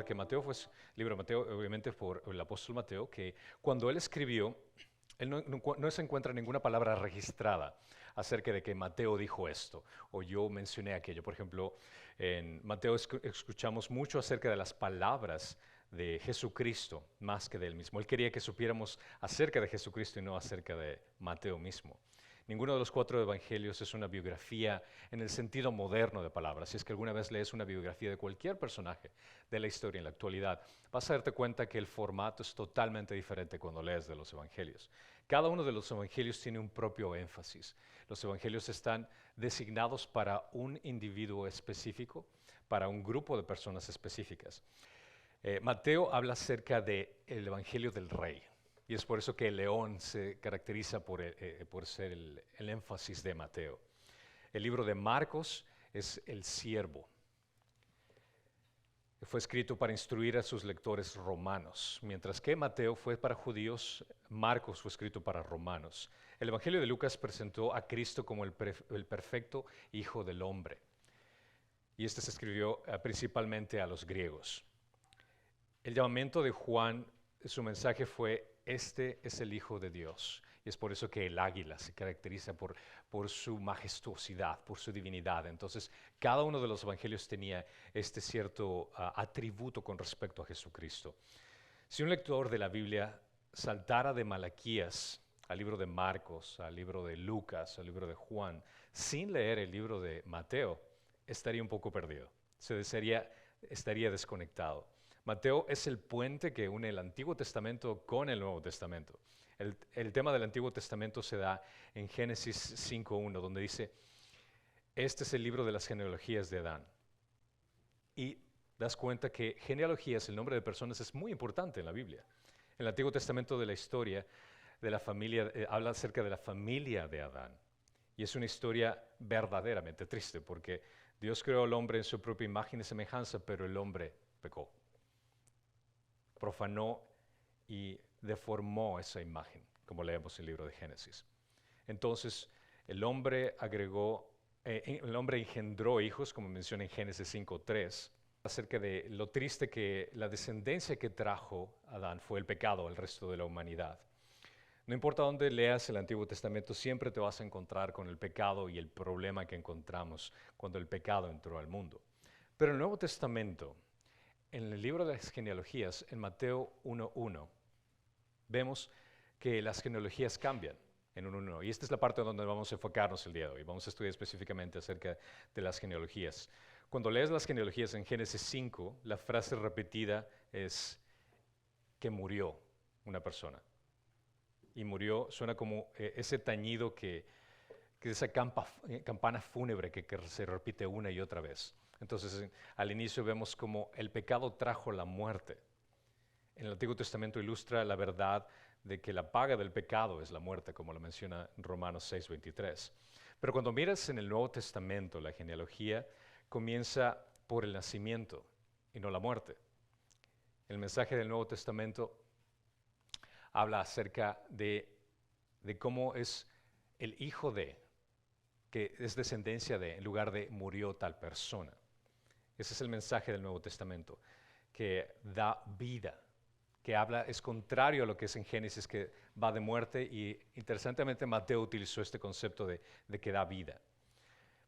recordar que Mateo fue, libro de Mateo, obviamente por el apóstol Mateo, que cuando él escribió, él no se encuentra ninguna palabra registrada acerca de que Mateo dijo esto o yo mencioné aquello. Por ejemplo, en Mateo escuchamos mucho acerca de las palabras de Jesucristo más que de él mismo. Él quería que supiéramos acerca de Jesucristo y no acerca de Mateo mismo. Ninguno de los 4 evangelios es una biografía en el sentido moderno de palabras. Si es que alguna vez lees una biografía de cualquier personaje de la historia en la actualidad, vas a darte cuenta que el formato es totalmente diferente cuando lees de los evangelios. Cada uno de los evangelios tiene un propio énfasis. Los evangelios están designados para un individuo específico, para un grupo de personas específicas. Mateo habla acerca del evangelio del rey. Y es por eso que el león se caracteriza por ser el énfasis de Mateo. El libro de Marcos es el siervo. Fue escrito para instruir a sus lectores romanos, mientras que Mateo fue para judíos, Marcos fue escrito para romanos. El Evangelio de Lucas presentó a Cristo como el perfecto Hijo del Hombre. Y este se escribió principalmente a los griegos. El llamamiento de Juan, su mensaje fue: este es el Hijo de Dios. Y es por eso que el águila se caracteriza por su majestuosidad, por su divinidad. Entonces, cada uno de los evangelios tenía este cierto atributo con respecto a Jesucristo. Si un lector de la Biblia saltara de Malaquías al libro de Marcos, al libro de Lucas, al libro de Juan, sin leer el libro de Mateo, estaría un poco perdido. Estaría desconectado. Mateo es el puente que une el Antiguo Testamento con el Nuevo Testamento. El tema del Antiguo Testamento se da en Génesis 5.1, donde dice: este es el libro de las genealogías de Adán. Y das cuenta que genealogías, el nombre de personas, es muy importante en la Biblia. El Antiguo Testamento de la historia de la familia, habla acerca de la familia de Adán. Y es una historia verdaderamente triste, porque Dios creó al hombre en su propia imagen y semejanza, pero el hombre pecó. Profanó y deformó esa imagen, como leemos en el libro de Génesis. Entonces, el hombre engendró hijos, como menciona en Génesis 5.3, acerca de lo triste que la descendencia que trajo Adán fue el pecado al resto de la humanidad. No importa dónde leas el Antiguo Testamento, siempre te vas a encontrar con el pecado y el problema que encontramos cuando el pecado entró al mundo. Pero el Nuevo Testamento, en el libro de las genealogías, en Mateo 1.1, vemos que las genealogías cambian en 1.1. Y esta es la parte donde vamos a enfocarnos el día de hoy. Vamos a estudiar específicamente acerca de las genealogías. Cuando lees las genealogías en Génesis 5, la frase repetida es que murió una persona. Y murió suena como ese tañido que esa campana fúnebre que se repite una y otra vez. Entonces, al inicio vemos como el pecado trajo la muerte. En el Antiguo Testamento ilustra la verdad de que la paga del pecado es la muerte, como lo menciona Romanos 6.23. Pero cuando miras en el Nuevo Testamento, la genealogía comienza por el nacimiento y no la muerte. El mensaje del Nuevo Testamento habla acerca de cómo es el hijo de, que es descendencia de, en lugar de murió tal persona. Ese es el mensaje del Nuevo Testamento, que da vida, que es contrario a lo que es en Génesis, que va de muerte, y interesantemente Mateo utilizó este concepto de que da vida.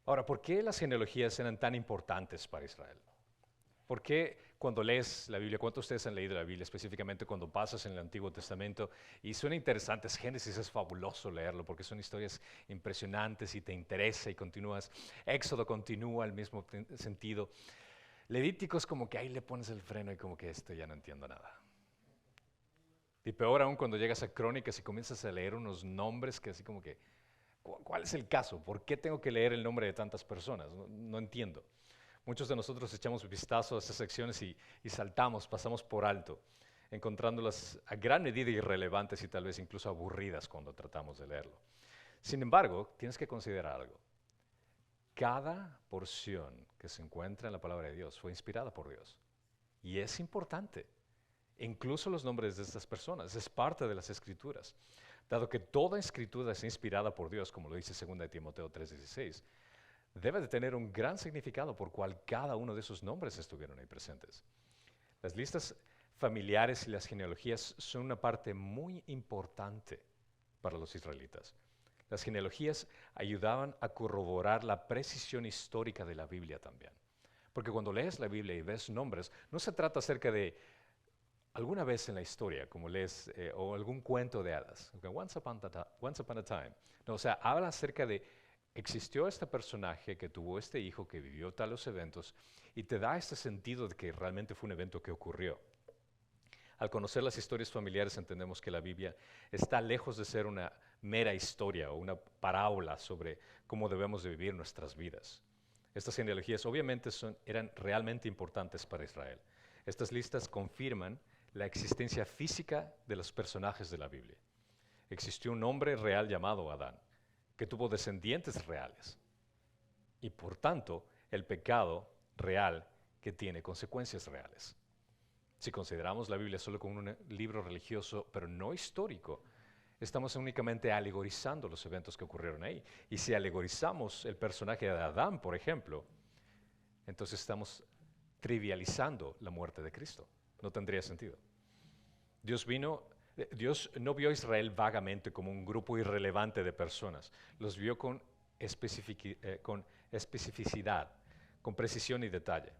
Ahora, ¿por qué las genealogías eran tan importantes para Israel? ¿Por qué cuando lees la Biblia, cuántos de ustedes han leído la Biblia, específicamente cuando pasas en el Antiguo Testamento, y suena interesante, Génesis es fabuloso leerlo porque son historias impresionantes y te interesa y continúas, Éxodo continúa al mismo sentido, Levíticos como que ahí le pones el freno y como que esto ya no entiendo nada. Y peor aún cuando llegas a Crónicas y comienzas a leer unos nombres que así como que, ¿cuál es el caso? ¿Por qué tengo que leer el nombre de tantas personas? No entiendo. Muchos de nosotros echamos vistazo a estas secciones y saltamos, pasamos por alto, encontrándolas a gran medida irrelevantes y tal vez incluso aburridas cuando tratamos de leerlo. Sin embargo, tienes que considerar algo. Cada porción que se encuentra en la palabra de Dios fue inspirada por Dios. Y es importante. Incluso los nombres de estas personas es parte de las Escrituras. Dado que toda Escritura es inspirada por Dios, como lo dice 2 Timoteo 3:16, debe de tener un gran significado por cual cada uno de esos nombres estuvieron ahí presentes. Las listas familiares y las genealogías son una parte muy importante para los israelitas. Las genealogías ayudaban a corroborar la precisión histórica de la Biblia también. Porque cuando lees la Biblia y ves nombres, no se trata acerca de alguna vez en la historia, como lees, o algún cuento de hadas. Okay, once upon a time. No, o sea, habla acerca de, existió este personaje que tuvo este hijo que vivió talos eventos y te da este sentido de que realmente fue un evento que ocurrió. Al conocer las historias familiares entendemos que la Biblia está lejos de ser una mera historia o una parábola sobre cómo debemos de vivir nuestras vidas. Estas genealogías obviamente eran realmente importantes para Israel. Estas listas confirman la existencia física de los personajes de la Biblia. Existió un hombre real llamado Adán, que tuvo descendientes reales, y por tanto el pecado real que tiene consecuencias reales. Si consideramos la Biblia solo como un libro religioso, pero no histórico, estamos únicamente alegorizando los eventos que ocurrieron ahí. Y si alegorizamos el personaje de Adán, por ejemplo, entonces estamos trivializando la muerte de Cristo. No tendría sentido. Dios no vio a Israel vagamente como un grupo irrelevante de personas. Los vio con especificidad, con precisión y detalle,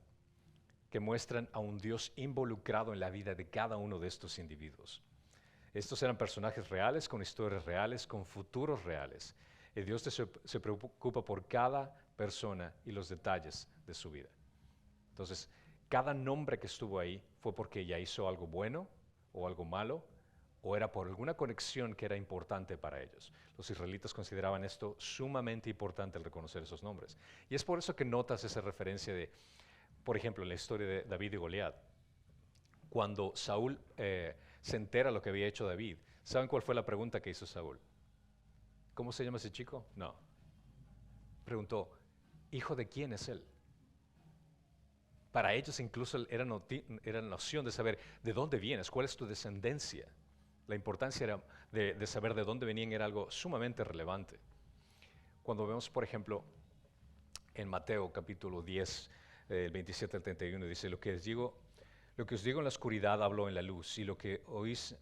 que muestran a un Dios involucrado en la vida de cada uno de estos individuos. Estos eran personajes reales, con historias reales, con futuros reales. Y Dios se preocupa por cada persona y los detalles de su vida. Entonces, cada nombre que estuvo ahí fue porque ella hizo algo bueno o algo malo, o era por alguna conexión que era importante para ellos. Los israelitas consideraban esto sumamente importante al reconocer esos nombres. Y es por eso que notas esa referencia de, por ejemplo, en la historia de David y Goliat. Cuando Saúl se entera lo que había hecho David, ¿saben cuál fue la pregunta que hizo Saúl? ¿Cómo se llama ese chico? No. Preguntó, ¿hijo de quién es él? Para ellos incluso era noción de saber de dónde vienes, cuál es tu descendencia. La importancia de saber de dónde venían era algo sumamente relevante. Cuando vemos, por ejemplo, en Mateo capítulo 10, 27 al 31, dice, lo que os digo en la oscuridad hablo en la luz, y lo que oís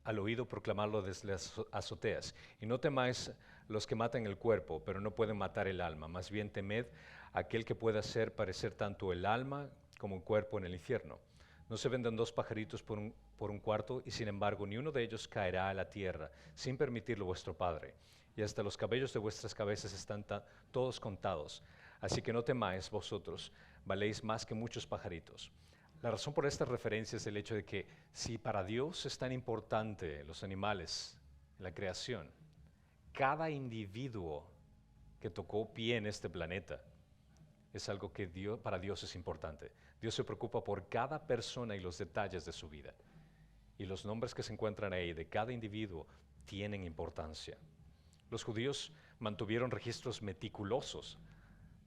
al oído proclamarlo desde las azoteas. Y no temáis los que matan el cuerpo, pero no pueden matar el alma. Más bien temed aquel que pueda hacer parecer tanto el alma como el cuerpo en el infierno. No se venden dos pajaritos por un cuarto, y sin embargo ni uno de ellos caerá a la tierra, sin permitirlo vuestro Padre. Y hasta los cabellos de vuestras cabezas están todos contados. Así que no temáis vosotros, valéis más que muchos pajaritos. La razón por esta referencia es el hecho de que si para Dios es tan importante los animales, la creación, cada individuo que tocó pie en este planeta es algo que para Dios es importante. Dios se preocupa por cada persona y los detalles de su vida. Y los nombres que se encuentran ahí de cada individuo tienen importancia. Los judíos mantuvieron registros meticulosos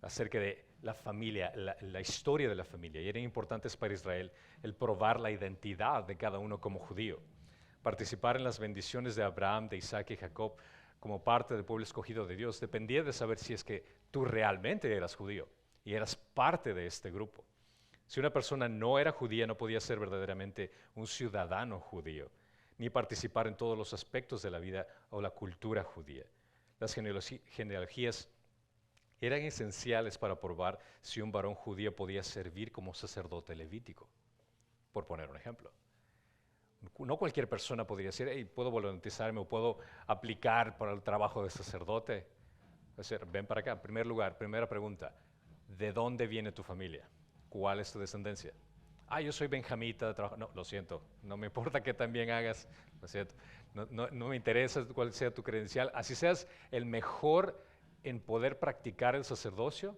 acerca de la familia, la historia de la familia, y eran importantes para Israel el probar la identidad de cada uno como judío. Participar en las bendiciones de Abraham, de Isaac y Jacob como parte del pueblo escogido de Dios dependía de saber si es que tú realmente eras judío y eras parte de este grupo. Si una persona no era judía, no podía ser verdaderamente un ciudadano judío, ni participar en todos los aspectos de la vida o la cultura judía. Las genealogías eran esenciales para probar si un varón judío podía servir como sacerdote levítico, por poner un ejemplo. No cualquier persona podría decir, hey, puedo voluntariarme o puedo aplicar para el trabajo de sacerdote. Es decir, ven para acá. En primer lugar, primera pregunta, ¿de dónde viene tu familia? ¿Cuál es tu descendencia? Yo soy benjamita de trabajo. No, lo siento, no me importa qué también hagas, lo siento. No me interesa cuál sea tu credencial. Así seas el mejor en poder practicar el sacerdocio,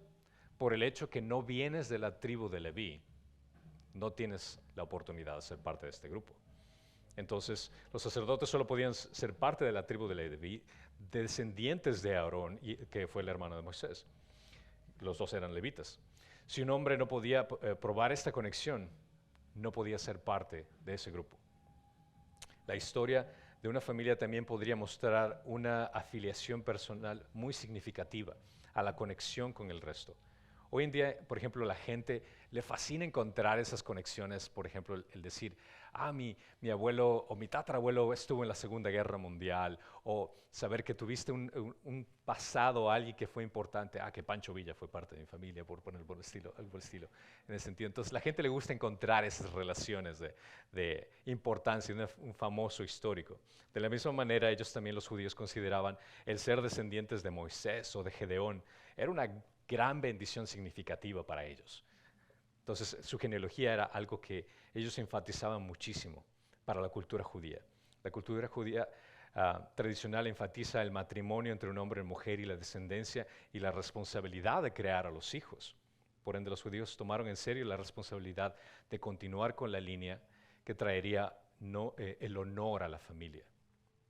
por el hecho que no vienes de la tribu de Leví, no tienes la oportunidad de ser parte de este grupo. Entonces, los sacerdotes solo podían ser parte de la tribu de Leví, descendientes de Aarón, que fue el hermano de Moisés. Los dos eran levitas. Si un hombre no podía probar esta conexión, no podía ser parte de ese grupo. La historia de una familia también podría mostrar una afiliación personal muy significativa a la conexión con el resto. Hoy en día, por ejemplo, la gente le fascina encontrar esas conexiones, por ejemplo, el decir, mi abuelo o mi tatarabuelo estuvo en la Segunda Guerra Mundial, o saber que tuviste un pasado, alguien que fue importante, que Pancho Villa fue parte de mi familia, por poner algo por el estilo, en ese sentido. Entonces, la gente le gusta encontrar esas relaciones de importancia, un famoso histórico. De la misma manera, ellos también, los judíos, consideraban el ser descendientes de Moisés o de Gedeón, era una gran bendición significativa para ellos. Entonces, su genealogía era algo que ellos enfatizaban muchísimo para la cultura judía. La cultura judía tradicional enfatiza el matrimonio entre un hombre y mujer y la descendencia y la responsabilidad de crear a los hijos. Por ende, los judíos tomaron en serio la responsabilidad de continuar con la línea que traería el honor a la familia.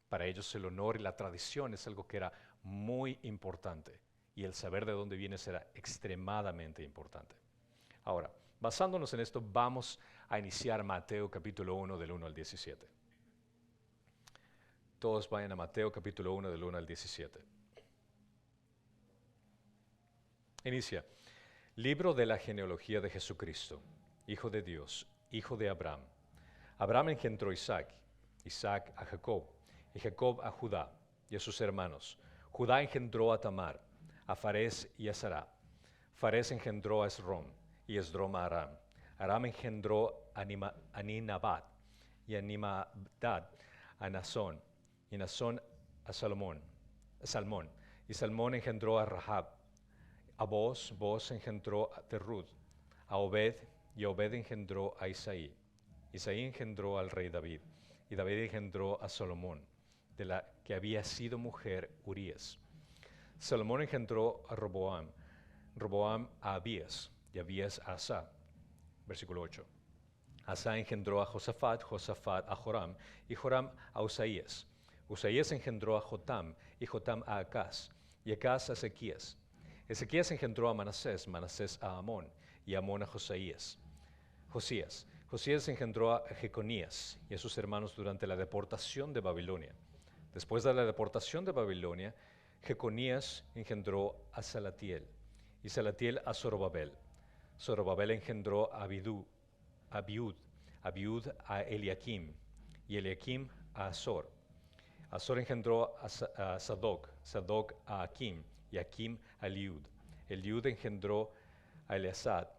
Para ellos el honor y la tradición es algo que era muy importante y el saber de dónde vienes era extremadamente importante. Ahora, basándonos en esto, vamos a iniciar Mateo capítulo 1 del 1 al 17. Todos vayan a Mateo capítulo 1 del 1 al 17. Inicia. Libro de la genealogía de Jesucristo, Hijo de Dios, hijo de Abraham. Abraham engendró a Isaac, Isaac a Jacob, y Jacob a Judá y a sus hermanos. Judá engendró a Tamar, a Farés y a Sará. Farés engendró a Esrom, y Esrom a Aram. Aram engendró a Ninabat, y a Ninabad a Nasón, y Nasón a Salmón. Y Salmón engendró a Rahab. A Boz engendró de Ruth, a Obed, y Obed engendró a Isaí. Isaí engendró al rey David, y David engendró a Salomón, de la que había sido mujer Urías. Salomón engendró a Roboam, Roboam a Abías, y Abías a Asa. Versículo 8. Asa engendró a Josafat, Josafat a Joram, y Joram a Usaías. Usaías engendró a Jotam, y Jotam a Acaz, y Acaz a Ezequías. Ezequías engendró a Manasés, Manasés a Amón, y Amón a Josías. Josías engendró a Jeconías y a sus hermanos durante la deportación de Babilonia. Después de la deportación de Babilonia, Jeconías engendró a Salatiel, y Salatiel a Zorobabel. Zorobabel engendró a Abiud a Eliakim, y Eliakim a Azor. Azor engendró a Sadoc, Sadoc a Akim, y Akim a Eliud. Eliud engendró a Eleazar,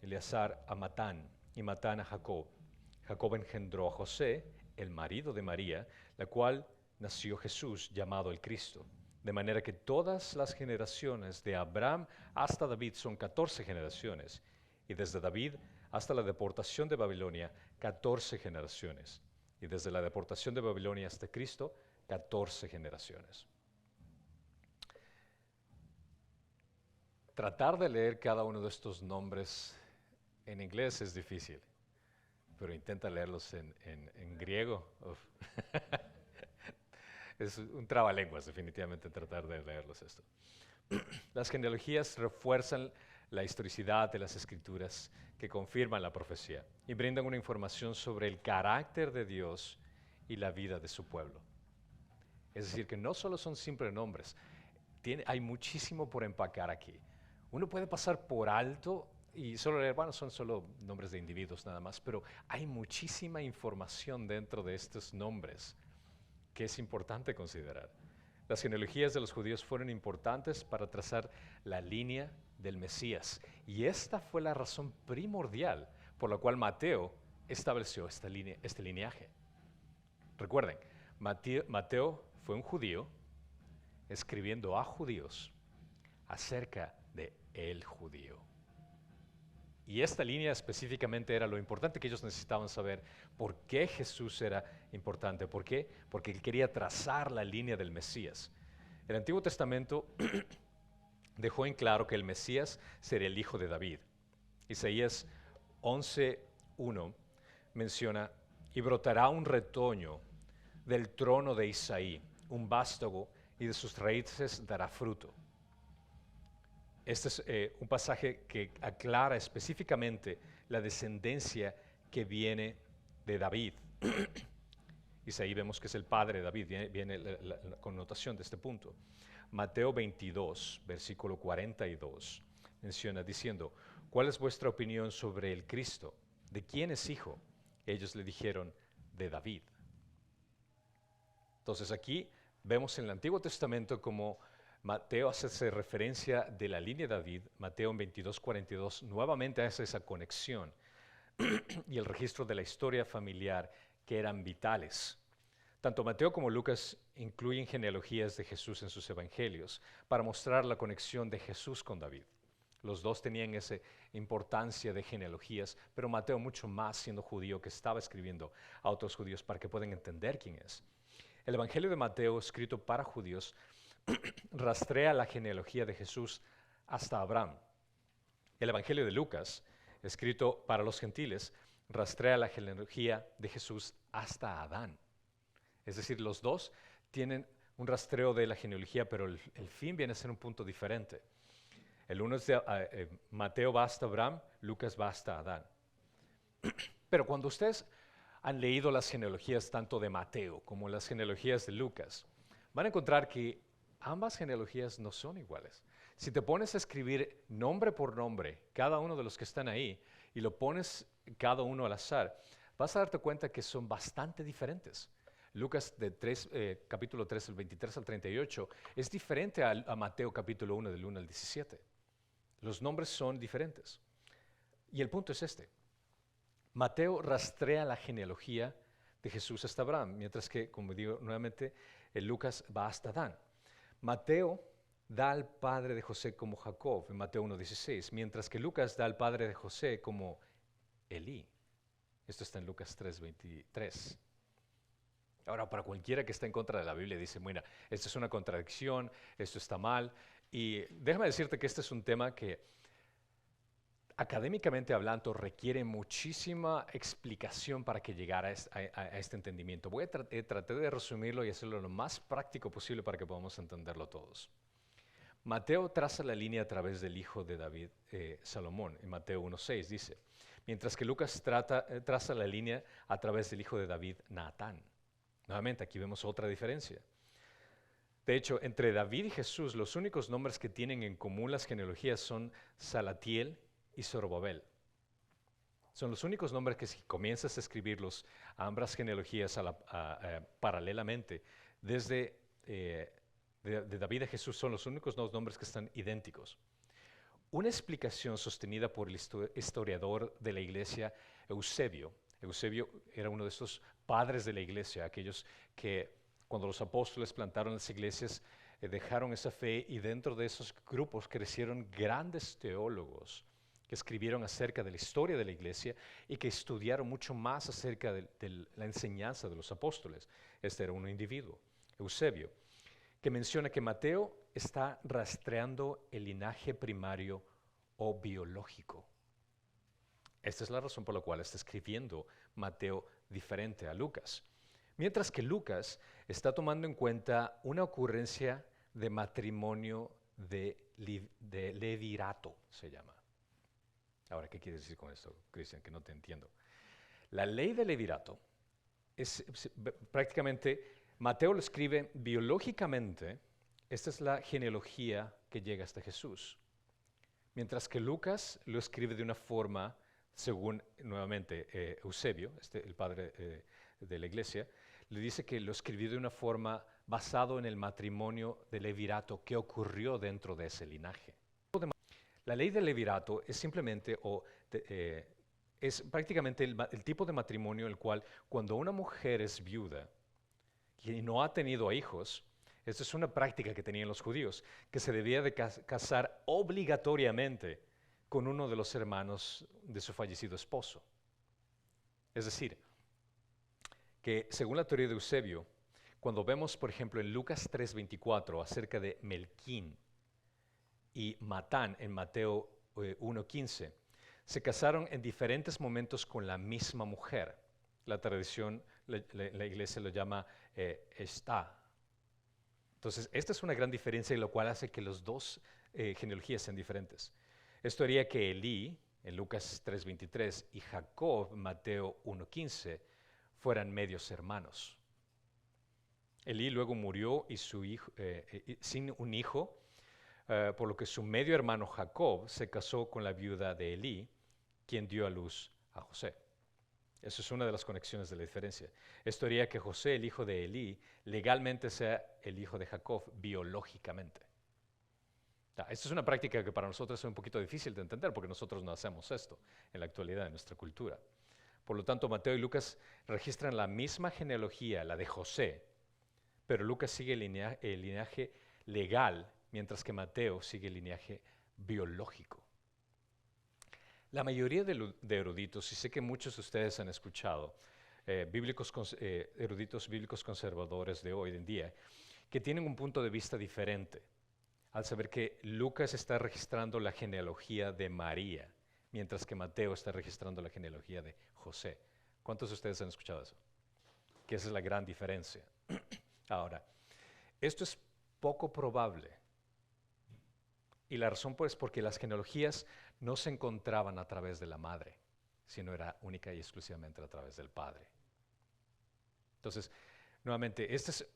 Eleazar a Matán, y Matán a Jacob. Jacob engendró a José, el marido de María, la cual nació Jesús, llamado el Cristo. De manera que todas las generaciones de Abraham hasta David son 14 generaciones, y desde David hasta la deportación de Babilonia, 14 generaciones, y desde la deportación de Babilonia hasta Cristo, 14 generaciones. Tratar de leer cada uno de estos nombres en inglés es difícil, pero intenta leerlos en griego. Es un trabalenguas, definitivamente, tratar de leerlos esto. Las genealogías refuerzan la historicidad de las escrituras que confirman la profecía y brindan una información sobre el carácter de Dios y la vida de su pueblo. Es decir, que no solo son simples nombres, hay muchísimo por empacar aquí. Uno puede pasar por alto y solo leer, bueno, son solo nombres de individuos nada más, pero hay muchísima información dentro de estos nombres que es importante considerar. Las genealogías de los judíos fueron importantes para trazar la línea del Mesías, y esta fue la razón primordial por la cual Mateo estableció este lineaje. Recuerden, Mateo fue un judío escribiendo a judíos acerca de el judío. Y esta línea específicamente era lo importante que ellos necesitaban saber. ¿Por qué Jesús era importante? ¿Por qué? Porque él quería trazar la línea del Mesías. El Antiguo Testamento dejó en claro que el Mesías sería el hijo de David. Isaías 11:1 menciona: y brotará un retoño del trono de Isaí, un vástago, y de sus raíces dará fruto. Este es un pasaje que aclara específicamente la descendencia que viene de David. Isaí vemos que es el padre de David, viene la connotación de este punto. Mateo 22, versículo 42, menciona diciendo, ¿cuál es vuestra opinión sobre el Cristo? ¿De quién es hijo? Ellos le dijeron, de David. Entonces aquí vemos en el Antiguo Testamento como Mateo hace referencia de la línea de David. Mateo en 22:42 nuevamente hace esa conexión y el registro de la historia familiar que eran vitales. Tanto Mateo como Lucas incluyen genealogías de Jesús en sus evangelios para mostrar la conexión de Jesús con David. Los dos tenían esa importancia de genealogías, pero Mateo mucho más siendo judío que estaba escribiendo a otros judíos para que puedan entender quién es. El Evangelio de Mateo, escrito para judíos, rastrea la genealogía de Jesús hasta Abraham. El Evangelio de Lucas, escrito para los gentiles, rastrea la genealogía de Jesús hasta Adán. Es decir, los dos tienen un rastreo de la genealogía, pero el fin viene a ser un punto diferente. El uno es de Mateo va hasta Abraham, Lucas va hasta Adán. Pero cuando ustedes han leído las genealogías tanto de Mateo como las genealogías de Lucas, van a encontrar que ambas genealogías no son iguales. Si te pones a escribir nombre por nombre cada uno de los que están ahí y lo pones cada uno al azar, vas a darte cuenta que son bastante diferentes. Lucas capítulo 3, del 23 al 38, es diferente a Mateo capítulo 1, del 1 al 17. Los nombres son diferentes. Y el punto es este. Mateo rastrea la genealogía de Jesús hasta Abraham, mientras que, como digo nuevamente, Lucas va hasta Adán. Mateo da al padre de José como Jacob, en Mateo 1:16, mientras que Lucas da al padre de José como Elí. Esto está en Lucas 3:23. Ahora, para cualquiera que está en contra de la Biblia, dice, mira, esto es una contradicción, esto está mal. Y déjame decirte que este es un tema que, académicamente hablando, requiere muchísima explicación para que llegara a este entendimiento. Voy a tratar de resumirlo y hacerlo lo más práctico posible para que podamos entenderlo todos. Mateo traza la línea a través del hijo de David, Salomón, en Mateo 1:6 dice, mientras que Lucas traza la línea a través del hijo de David, Natán. Nuevamente, aquí vemos otra diferencia. De hecho, entre David y Jesús, los únicos nombres que tienen en común las genealogías son Salatiel y Zorobabel. Son los únicos nombres que si comienzas a escribirlos a ambas genealogías paralelamente, desde de David a Jesús, son los únicos dos nombres que están idénticos. Una explicación sostenida por el historiador de la iglesia, Eusebio. Eusebio era uno de estos padres de la iglesia, aquellos que cuando los apóstoles plantaron las iglesias dejaron esa fe y dentro de esos grupos crecieron grandes teólogos que escribieron acerca de la historia de la iglesia y que estudiaron mucho más acerca de la enseñanza de los apóstoles. Este era un individuo, Eusebio, que menciona que Mateo está rastreando el linaje primario o biológico. Esta es la razón por la cual está escribiendo Mateo diferente a Lucas. Mientras que Lucas está tomando en cuenta una ocurrencia de matrimonio de levirato, se llama. Ahora, ¿qué quieres decir con esto, Cristian? Que no te entiendo. La ley de levirato es prácticamente, Mateo lo escribe biológicamente, esta es la genealogía que llega hasta Jesús. Mientras que Lucas lo escribe de una forma, según nuevamente Eusebio, el padre de la iglesia, le dice que lo escribió de una forma basado en el matrimonio de levirato que ocurrió dentro de ese linaje. La ley del levirato es simplemente, es prácticamente el tipo de matrimonio en el cual cuando una mujer es viuda y no ha tenido hijos, esta es una práctica que tenían los judíos, que se debía de casar obligatoriamente con uno de los hermanos de su fallecido esposo. Es decir, que según la teoría de Eusebio, cuando vemos, por ejemplo, en Lucas 3:24 acerca de Melquín y Matán en Mateo 1:15, se casaron en diferentes momentos con la misma mujer. La tradición, la iglesia lo llama Está. Entonces, esta es una gran diferencia y lo cual hace que los dos genealogías sean diferentes. Esto haría que Elí, en Lucas 3:23, y Jacob, Mateo 1:15, fueran medios hermanos. Elí luego murió y su hijo, sin un hijo, por lo que su medio hermano Jacob se casó con la viuda de Elí, quien dio a luz a José. Esa es una de las conexiones de la diferencia. Esto haría que José, el hijo de Elí, legalmente sea el hijo de Jacob biológicamente. Esta es una práctica que para nosotros es un poquito difícil de entender porque nosotros no hacemos esto en la actualidad en nuestra cultura. Por lo tanto, Mateo y Lucas registran la misma genealogía, la de José, pero Lucas sigue el linaje legal, mientras que Mateo sigue el linaje biológico. La mayoría de eruditos, y sé que muchos de ustedes han escuchado, eruditos bíblicos conservadores de hoy en día, que tienen un punto de vista diferente, al saber que Lucas está registrando la genealogía de María, mientras que Mateo está registrando la genealogía de José. ¿Cuántos de ustedes han escuchado eso? Que esa es la gran diferencia. Ahora, esto es poco probable. Y la razón pues es porque las genealogías no se encontraban a través de la madre, sino era única y exclusivamente a través del padre. Entonces, nuevamente, esta es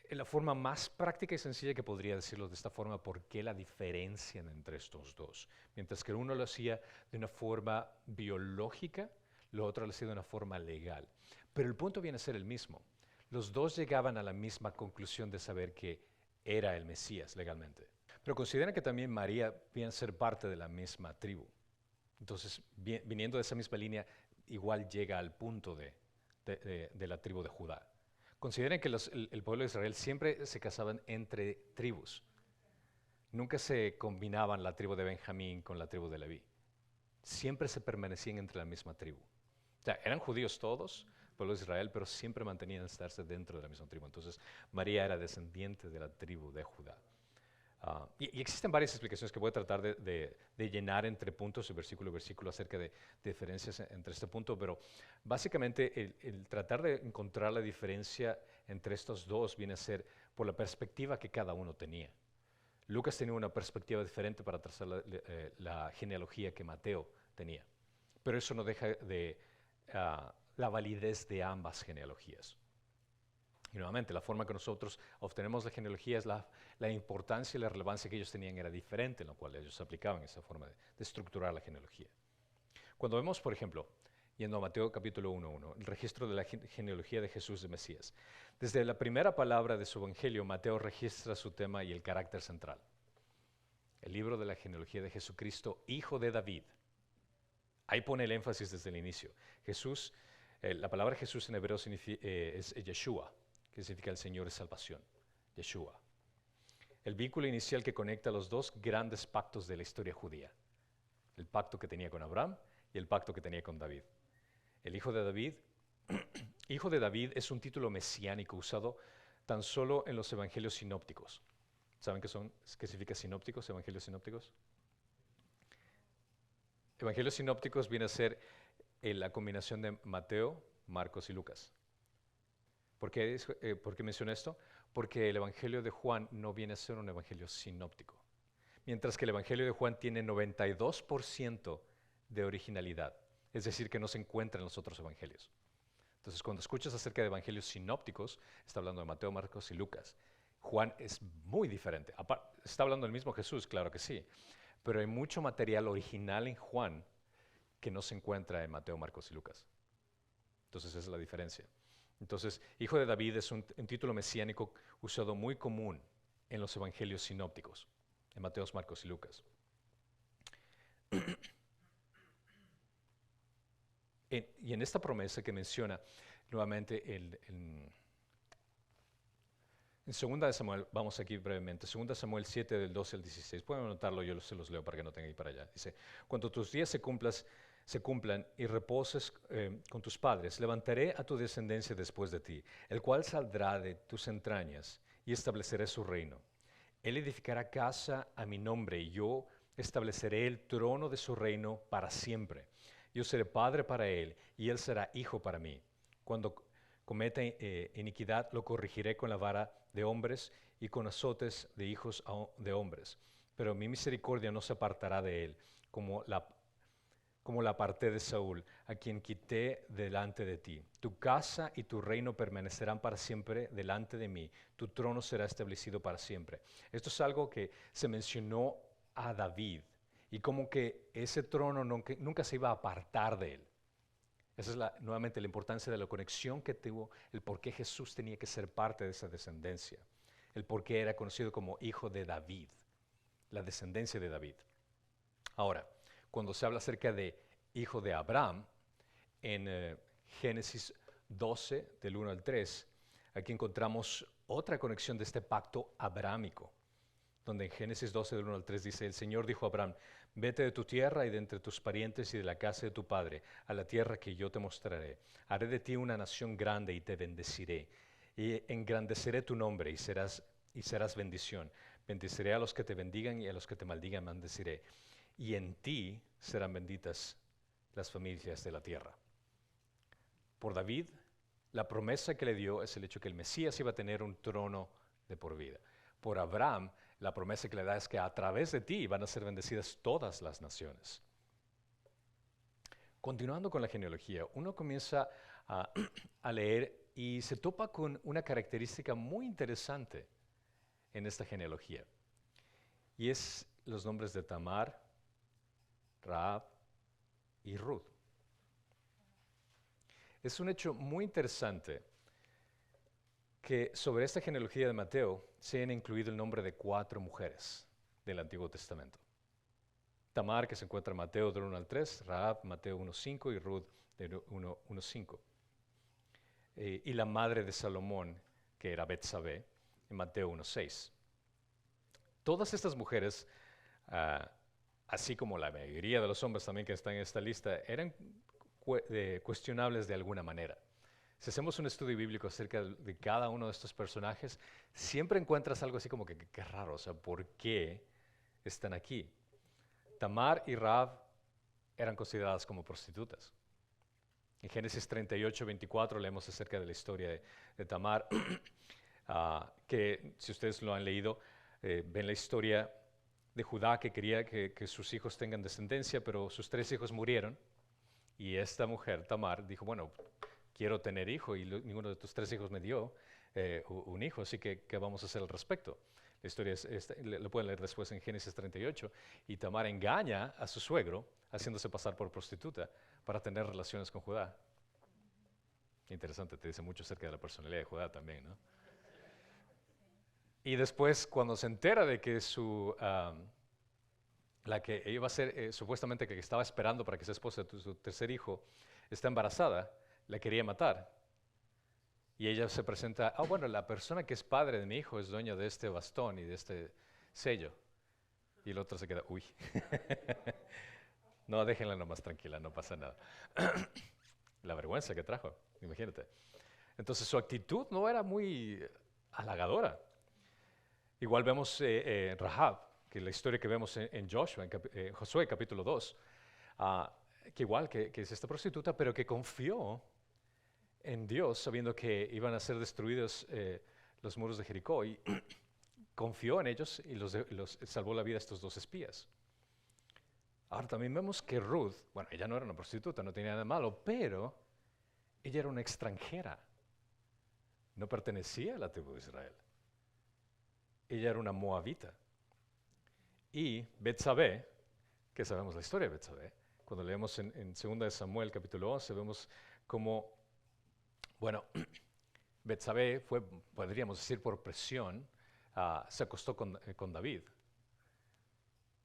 la forma más práctica y sencilla que podría decirlo de esta forma, por qué la diferencia entre estos dos. Mientras que uno lo hacía de una forma biológica, lo otro lo hacía de una forma legal. Pero el punto viene a ser el mismo. Los dos llegaban a la misma conclusión de saber que era el Mesías legalmente. Pero consideran que también María viene a ser parte de la misma tribu. Entonces, viniendo de esa misma línea, igual llega al punto de la tribu de Judá. Consideren que el pueblo de Israel siempre se casaban entre tribus. Nunca se combinaban la tribu de Benjamín con la tribu de Leví. Siempre se permanecían entre la misma tribu. O sea, eran judíos todos, pueblo de Israel, pero siempre mantenían estarse dentro de la misma tribu. Entonces, María era descendiente de la tribu de Judá. Y existen varias explicaciones que voy a tratar de llenar entre puntos y versículo a versículo acerca de diferencias entre este punto, pero básicamente el tratar de encontrar la diferencia entre estos dos viene a ser por la perspectiva que cada uno tenía. Lucas tenía una perspectiva diferente para trazar la genealogía que Mateo tenía, pero eso no deja de la validez de ambas genealogías. Y nuevamente, la forma que nosotros obtenemos la genealogía es la importancia y la relevancia que ellos tenían era diferente, en lo cual ellos aplicaban esa forma de estructurar la genealogía. Cuando vemos, por ejemplo, yendo a Mateo capítulo 1:1, el registro de la genealogía de Jesús de Mesías, desde la primera palabra de su evangelio, Mateo registra su tema y el carácter central. El libro de la genealogía de Jesucristo, hijo de David. Ahí pone el énfasis desde el inicio. Jesús, la palabra Jesús en hebreo es Yeshua, que significa el Señor es salvación, Yeshua. El vínculo inicial que conecta los dos grandes pactos de la historia judía. El pacto que tenía con Abraham y el pacto que tenía con David. El hijo de David, hijo de David es un título mesiánico usado tan solo en los evangelios sinópticos. ¿Saben qué significa sinópticos, evangelios sinópticos? Evangelios sinópticos viene a ser la combinación de Mateo, Marcos y Lucas. ¿Por qué menciono esto? Porque el Evangelio de Juan no viene a ser un evangelio sinóptico. Mientras que el Evangelio de Juan tiene 92% de originalidad, es decir, que no se encuentra en los otros evangelios. Entonces, cuando escuchas acerca de evangelios sinópticos, está hablando de Mateo, Marcos y Lucas. Juan es muy diferente. Está hablando del mismo Jesús, claro que sí, pero hay mucho material original en Juan que no se encuentra en Mateo, Marcos y Lucas. Entonces, esa es la diferencia. Entonces, hijo de David es un título mesiánico usado muy común en los evangelios sinópticos, en Mateo, Marcos y Lucas. Y en esta promesa que menciona nuevamente en 2 de Samuel, vamos aquí brevemente, 2 Samuel 7 del 12 al 16, pueden anotarlo, yo se los leo para que no tengan que ir para allá. Dice, cuando tus días se cumplan y reposes con tus padres, levantaré a tu descendencia después de ti, el cual saldrá de tus entrañas y estableceré su reino. Él edificará casa a mi nombre y yo estableceré el trono de su reino para siempre. Yo seré padre para él y él será hijo para mí. Cuando cometa iniquidad, lo corregiré con la vara de hombres y con azotes de hijos de hombres. Pero mi misericordia no se apartará de él, como como la aparté de Saúl, a quien quité delante de ti. Tu casa y tu reino permanecerán para siempre delante de mí. Tu trono será establecido para siempre. Esto es algo que se mencionó a David y como que ese trono nunca se iba a apartar de él. Esa es nuevamente la importancia de la conexión que tuvo, el por qué Jesús tenía que ser parte de esa descendencia, el por qué era conocido como hijo de David, la descendencia de David. Ahora, cuando se habla acerca de hijo de Abraham, en Génesis 12, del 1 al 3, aquí encontramos otra conexión de este pacto abrahámico, donde en Génesis 12, del 1 al 3 dice, el Señor dijo a Abraham, vete de tu tierra y de entre tus parientes y de la casa de tu padre, a la tierra que yo te mostraré. Haré de ti una nación grande y te bendeciré, y engrandeceré tu nombre y serás bendición. Bendeciré a los que te bendigan y a los que te maldigan maldeciré. Y en ti serán benditas las familias de la tierra. Por David, la promesa que le dio es el hecho que el Mesías iba a tener un trono de por vida. Por Abraham, la promesa que le da es que a través de ti van a ser bendecidas todas las naciones. Continuando con la genealogía, uno comienza a leer y se topa con una característica muy interesante en esta genealogía. Y es los nombres de Tamar, Rahab y Ruth. Es un hecho muy interesante que sobre esta genealogía de Mateo se hayan incluido el nombre de 4 mujeres del Antiguo Testamento. Tamar, que se encuentra en Mateo del 1 al 3, Rahab, Mateo 1.5 y Ruth del 1.5. Y la madre de Salomón, que era Betsabé, en Mateo 1.6. Todas estas mujeres, así como la mayoría de los hombres también que están en esta lista, eran cuestionables de alguna manera. Si hacemos un estudio bíblico acerca de cada uno de estos personajes, siempre encuentras algo así como que raro, o sea, ¿por qué están aquí? Tamar y Rahab eran consideradas como prostitutas. En Génesis 38:24 leemos acerca de la historia de Tamar, que si ustedes lo han leído, ven la historia de Judá que quería que sus hijos tengan descendencia, pero sus 3 hijos murieron. Y esta mujer, Tamar, dijo, bueno, quiero tener hijo y ninguno de tus 3 hijos me dio un hijo, así que ¿qué vamos a hacer al respecto? La historia lo pueden leer después en Génesis 38, y Tamar engaña a su suegro haciéndose pasar por prostituta para tener relaciones con Judá. Interesante, te dice mucho acerca de la personalidad de Judá también, ¿no? Y después, cuando se entera de que la que iba a ser supuestamente que estaba esperando para que sea esposa de su tercer hijo, está embarazada, la quería matar. Y ella se presenta, bueno, la persona que es padre de mi hijo es dueña de este bastón y de este sello. Y el otro se queda, uy. No, déjenla nomás tranquila, no pasa nada. La vergüenza que trajo, imagínate. Entonces su actitud no era muy halagadora. Igual vemos Rahab, que es la historia que vemos en Josué capítulo 2, que igual que es esta prostituta, pero que confió en Dios, sabiendo que iban a ser destruidos los muros de Jericó, y confió en ellos y los salvó la vida a estos 2 espías. Ahora también vemos que Ruth, bueno, ella no era una prostituta, no tenía nada de malo, pero ella era una extranjera, no pertenecía a la tribu de Israel. Ella era una moabita. Y Betsabé, que sabemos la historia de Betsabé, cuando leemos en 2 de Samuel capítulo 11, vemos cómo, bueno, Betsabé fue, podríamos decir por presión, se acostó con David.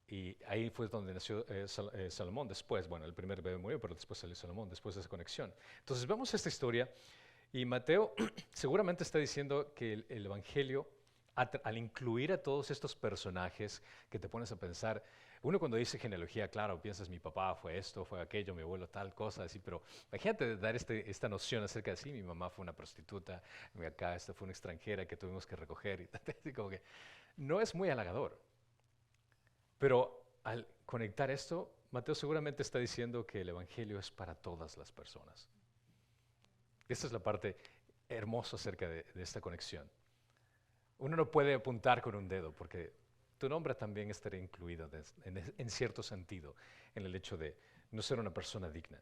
Y ahí fue donde nació Salomón después. Bueno, el primer bebé murió, pero después salió Salomón, después de esa conexión. Entonces vemos esta historia y Mateo seguramente está diciendo que el Evangelio, al incluir a todos estos personajes que te pones a pensar, uno cuando dice genealogía, claro, piensas mi papá fue esto, fue aquello, mi abuelo tal cosa, así, pero imagínate dar esta noción acerca de sí, mi mamá fue una prostituta, acá esta fue una extranjera que tuvimos que recoger, y como que no es muy halagador. Pero al conectar esto, Mateo seguramente está diciendo que el Evangelio es para todas las personas. Esta es la parte hermosa acerca de esta conexión. Uno no puede apuntar con un dedo porque tu nombre también estaría incluido en cierto sentido en el hecho de no ser una persona digna.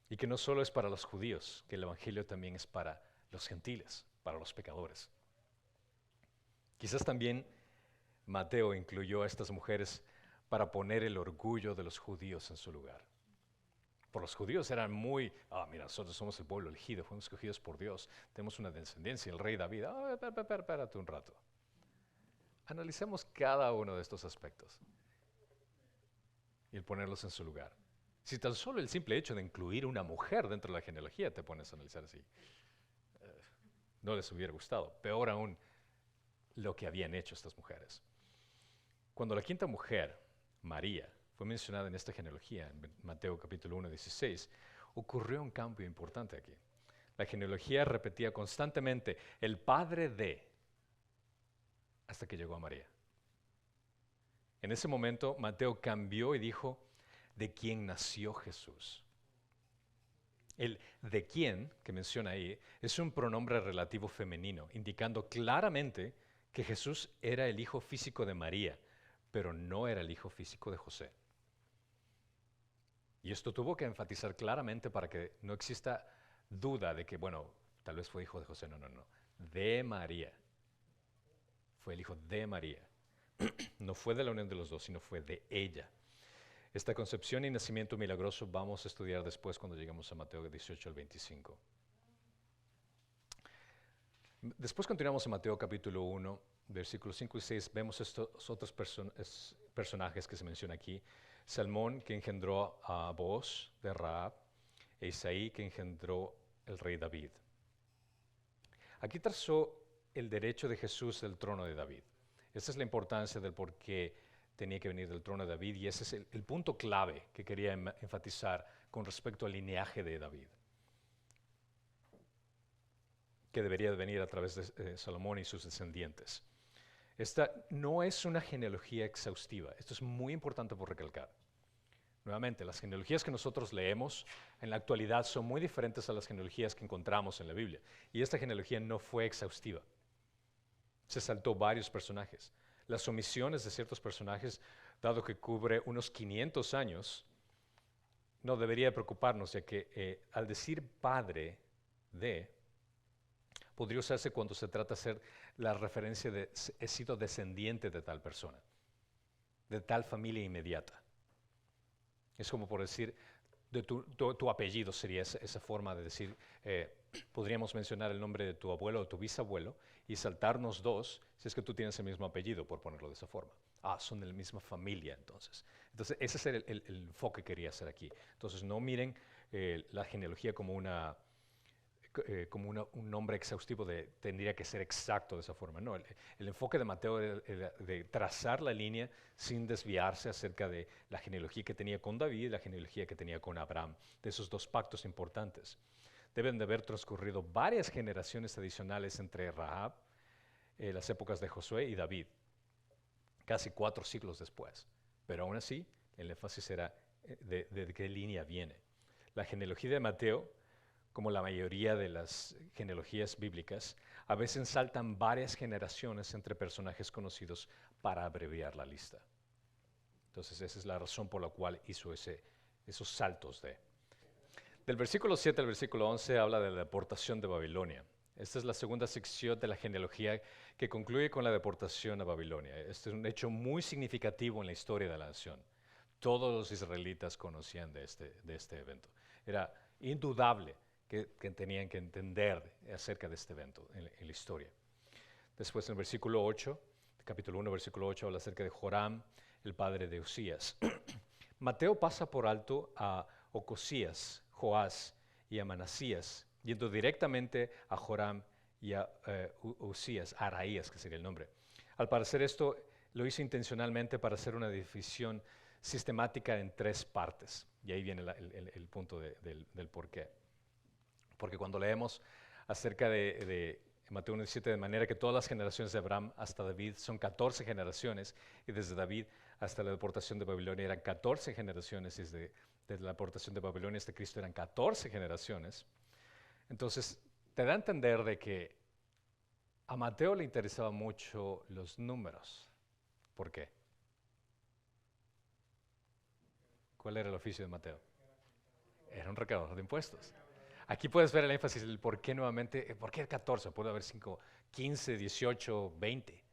Y que no solo es para los judíos, que el Evangelio también es para los gentiles, para los pecadores. Quizás también Mateo incluyó a estas mujeres para poner el orgullo de los judíos en su lugar. Por los judíos eran muy, mira, nosotros somos el pueblo elegido, fuimos escogidos por Dios, tenemos una descendencia, el rey David. Espérate un rato. Analicemos cada uno de estos aspectos y el ponerlos en su lugar. Si tan solo el simple hecho de incluir una mujer dentro de la genealogía te pones a analizar así, no les hubiera gustado. Peor aún, lo que habían hecho estas mujeres. Cuando la quinta mujer, María, fue mencionada en esta genealogía, en Mateo capítulo 1, 16, ocurrió un cambio importante aquí. La genealogía repetía constantemente el padre de, hasta que llegó a María. En ese momento, Mateo cambió y dijo, de quién nació Jesús. El de quién, que menciona ahí, es un pronombre relativo femenino, indicando claramente que Jesús era el hijo físico de María, pero no era el hijo físico de José. Y esto tuvo que enfatizar claramente para que no exista duda de que, bueno, tal vez fue hijo de José. No, de María. Fue el hijo de María. No fue de la unión de los dos, sino fue de ella. Esta concepción y nacimiento milagroso vamos a estudiar después cuando lleguemos a Mateo 18 al 25. Después continuamos en Mateo capítulo 1, versículos 5 y 6. Vemos estos otros personajes que se mencionan aquí. Salmón, que engendró a Booz de Rahab, e Isaí, que engendró el rey David. Aquí trazó el derecho de Jesús del trono de David. Esa es la importancia del por qué tenía que venir del trono de David, y ese es el punto clave que quería enfatizar con respecto al lineaje de David, que debería venir a través de Salomón y sus descendientes. Esta no es una genealogía exhaustiva. Esto es muy importante por recalcar. Nuevamente, las genealogías que nosotros leemos en la actualidad son muy diferentes a las genealogías que encontramos en la Biblia. Y esta genealogía no fue exhaustiva. Se saltó varios personajes. Las omisiones de ciertos personajes, dado que cubre unos 500 años, no debería preocuparnos, ya que al decir padre de, podría usarse cuando se trata de hacer la referencia de he sido descendiente de tal persona, de tal familia inmediata. Es como por decir, de tu apellido sería esa forma de decir, podríamos mencionar el nombre de tu abuelo o tu bisabuelo y saltarnos dos si es que tú tienes el mismo apellido, por ponerlo de esa forma. Son de la misma familia entonces. Entonces ese es el enfoque que quería hacer aquí. Entonces no miren la genealogía como un nombre exhaustivo tendría que ser exacto de esa forma. No, el enfoque de Mateo era de trazar la línea sin desviarse acerca de la genealogía que tenía con David y la genealogía que tenía con Abraham, de esos dos pactos importantes. Deben de haber transcurrido varias generaciones adicionales entre Rahab, las épocas de Josué y David, casi 4 siglos después. Pero aún así, el énfasis era de qué línea viene. La genealogía de Mateo, como la mayoría de las genealogías bíblicas, a veces saltan varias generaciones entre personajes conocidos para abreviar la lista. Entonces esa es la razón por la cual hizo esos saltos Del versículo 7 al versículo 11 habla de la deportación de Babilonia. Esta es la segunda sección de la genealogía que concluye con la deportación a Babilonia. Este es un hecho muy significativo en la historia de la nación. Todos los israelitas conocían de este evento. Era indudable que tenían que entender acerca de este evento en la historia. Después en el versículo 8, capítulo 1, versículo 8, habla acerca de Joram, el padre de Usías. Mateo pasa por alto a Ocosías, Joás y a Manasías, yendo directamente a Joram y a Usías, a Araías, que sería el nombre. Al parecer esto lo hizo intencionalmente para hacer una división sistemática en 3 partes. Y ahí viene el punto del por qué. Porque cuando leemos acerca de Mateo 1:17, de manera que todas las generaciones de Abraham hasta David son 14 generaciones, y desde David hasta la deportación de Babilonia eran 14 generaciones, y desde la deportación de Babilonia hasta Cristo eran 14 generaciones. Entonces, te da a entender de que a Mateo le interesaban mucho los números. ¿Por qué? ¿Cuál era el oficio de Mateo? Era un recaudador de impuestos. Aquí puedes ver el énfasis del por qué nuevamente, por qué el 14, puede haber 5, 15, 18, 20.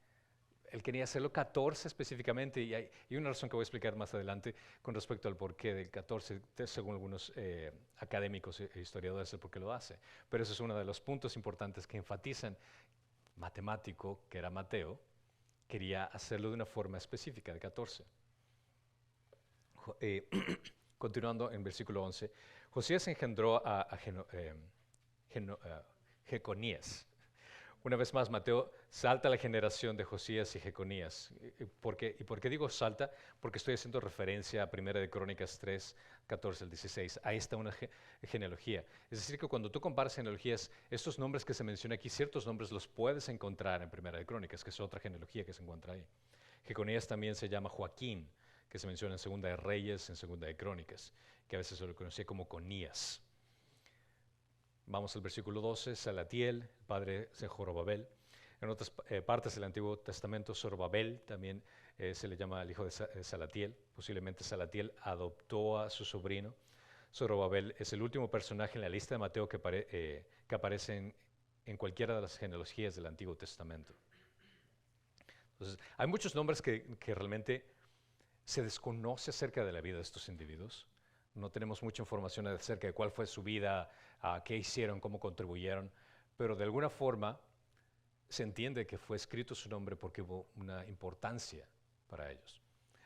Él quería hacerlo 14 específicamente y una razón que voy a explicar más adelante con respecto al porqué del 14, según algunos académicos e historiadores, el por qué lo hace. Pero eso es uno de los puntos importantes que enfatizan. Matemático, que era Mateo, quería hacerlo de una forma específica, de 14. Continuando en versículo 11, Josías engendró a Jeconías. Una vez más, Mateo salta la generación de Josías y Jeconías. ¿Y por qué digo salta? Porque estoy haciendo referencia a 1 de Crónicas 3, 14 al 16. Ahí está una genealogía. Es decir, que cuando tú comparas genealogías, estos nombres que se mencionan aquí, ciertos nombres los puedes encontrar en 1 de Crónicas, que es otra genealogía que se encuentra ahí. Jeconías también se llama Joaquín, que se menciona en 2 de Reyes, en 2 de Crónicas, que a veces se lo conocía como Conías. Vamos al versículo 12, Salatiel, el padre de Zorobabel. En otras partes del Antiguo Testamento, Zorobabel también se le llama al hijo de Salatiel. Posiblemente Salatiel adoptó a su sobrino. Zorobabel es el último personaje en la lista de Mateo que aparece en cualquiera de las genealogías del Antiguo Testamento. Entonces, hay muchos nombres que realmente se desconoce acerca de la vida de estos individuos. No tenemos mucha información acerca de cuál fue su vida, qué hicieron, cómo contribuyeron, pero de alguna forma se entiende que fue escrito su nombre porque hubo una importancia para ellos.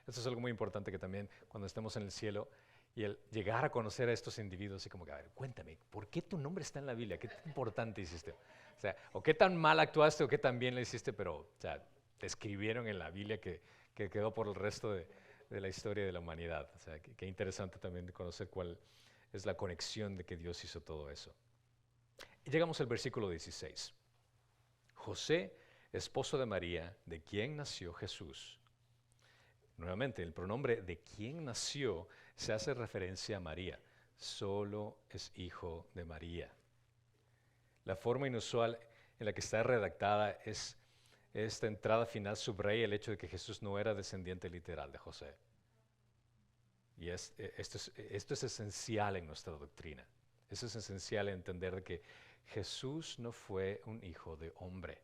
Esto es algo muy importante que también cuando estemos en el cielo y el llegar a conocer a estos individuos y como que, a ver, cuéntame, ¿por qué tu nombre está en la Biblia? ¿Qué tan importante hiciste? O sea, o qué tan mal actuaste o qué tan bien lo hiciste, pero o sea, te escribieron en la Biblia que quedó por el resto de la historia de la humanidad. O sea, qué interesante también conocer cuál es la conexión de que Dios hizo todo eso. Y llegamos al versículo 16. José, esposo de María, de quien nació Jesús. Nuevamente, el pronombre de quien nació se hace referencia a María. Solo es hijo de María. La forma inusual en la que está redactada es esta entrada final subraya el hecho de que Jesús no era descendiente literal de José. Y esto es esencial en nuestra doctrina. Eso es esencial en entender de que Jesús no fue un hijo de hombre.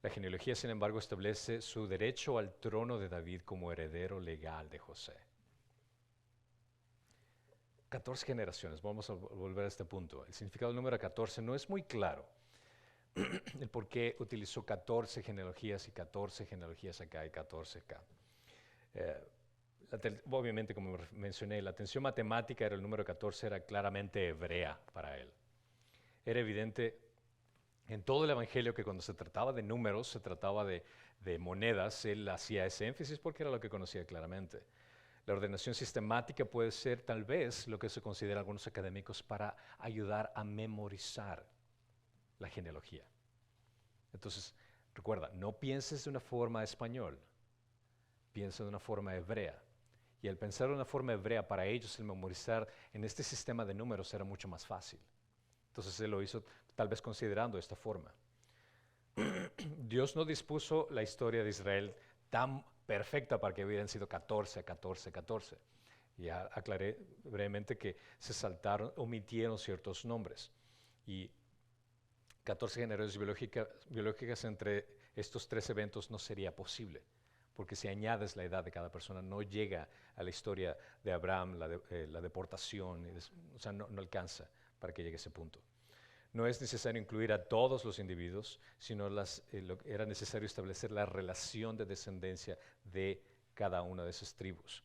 La genealogía, sin embargo, establece su derecho al trono de David como heredero legal de José. 14 generaciones, vamos a volver a este punto. El significado del número 14 no es muy claro. El por qué utilizó 14 genealogías y 14 genealogías acá y 14 acá. Obviamente, como mencioné, la atención matemática era el número 14, era claramente hebrea para él. Era evidente en todo el Evangelio que cuando se trataba de números, se trataba de monedas, él hacía ese énfasis porque era lo que conocía claramente. La ordenación sistemática puede ser tal vez lo que se considera algunos académicos para ayudar a memorizar la genealogía. Entonces, recuerda, no pienses de una forma español, piensa de una forma hebrea. Y al pensar de una forma hebrea, para ellos el memorizar en este sistema de números era mucho más fácil. Entonces él lo hizo tal vez considerando esta forma. Dios no dispuso la historia de Israel tan perfecta para que hubieran sido 14, 14, 14. Ya aclaré brevemente que se saltaron, omitieron ciertos nombres. Y 14 generaciones biológicas entre estos tres eventos no sería posible, porque si añades la edad de cada persona no llega a la historia de Abraham, la deportación, o sea, no alcanza para que llegue a ese punto. No es necesario incluir a todos los individuos, sino era necesario establecer la relación de descendencia de cada una de esas tribus.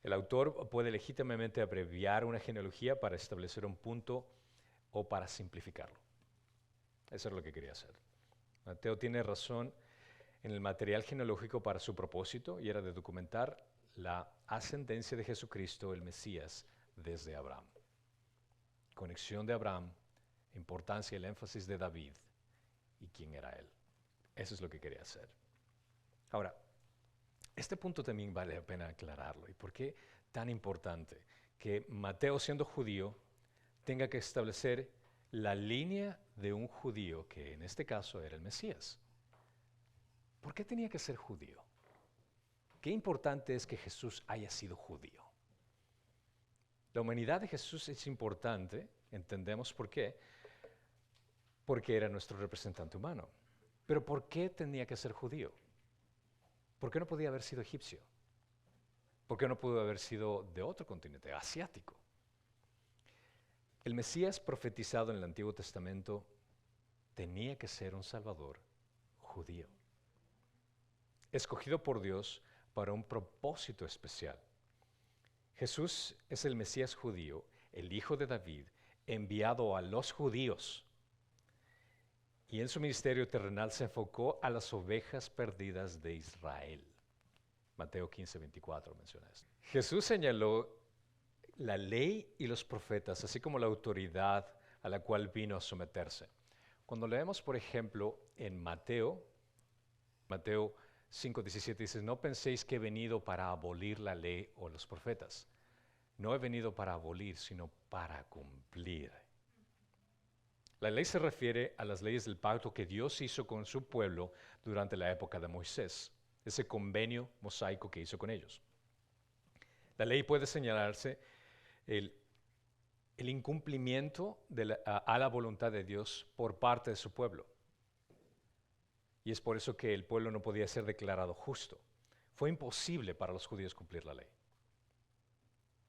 El autor puede legítimamente abreviar una genealogía para establecer un punto o para simplificarlo. Eso es lo que quería hacer. Mateo tiene razón en el material genealógico para su propósito y era de documentar la ascendencia de Jesucristo, el Mesías, desde Abraham. Conexión de Abraham, importancia y el énfasis de David y quién era él. Eso es lo que quería hacer. Ahora, este punto también vale la pena aclararlo. ¿Y por qué tan importante que Mateo, siendo judío, tenga que establecer la línea de un judío que en este caso era el Mesías? ¿Por qué tenía que ser judío? qué importante es que Jesús haya sido judío. La humanidad de Jesús es importante, entendemos por qué, porque era nuestro representante humano. Pero ¿por qué tenía que ser judío? ¿Por qué no podía haber sido egipcio? ¿Por qué no pudo haber sido de otro continente, asiático? El Mesías profetizado en el Antiguo Testamento tenía que ser un Salvador judío, escogido por Dios para un propósito especial. Jesús es el Mesías judío, el hijo de David, enviado a los judíos. Y en su ministerio terrenal se enfocó a las ovejas perdidas de Israel. Mateo 15:24 menciona esto. Jesús señaló la ley y los profetas, así como la autoridad a la cual vino a someterse. Cuando leemos, por ejemplo, en Mateo 5:17 dice, no penséis que he venido para abolir la ley o los profetas. No he venido para abolir, sino para cumplir. La ley se refiere a las leyes del pacto que Dios hizo con su pueblo durante la época de Moisés, ese convenio mosaico que hizo con ellos. La ley puede señalarse el incumplimiento a la voluntad de Dios por parte de su pueblo. Y es por eso que el pueblo no podía ser declarado justo. Fue imposible para los judíos cumplir la ley.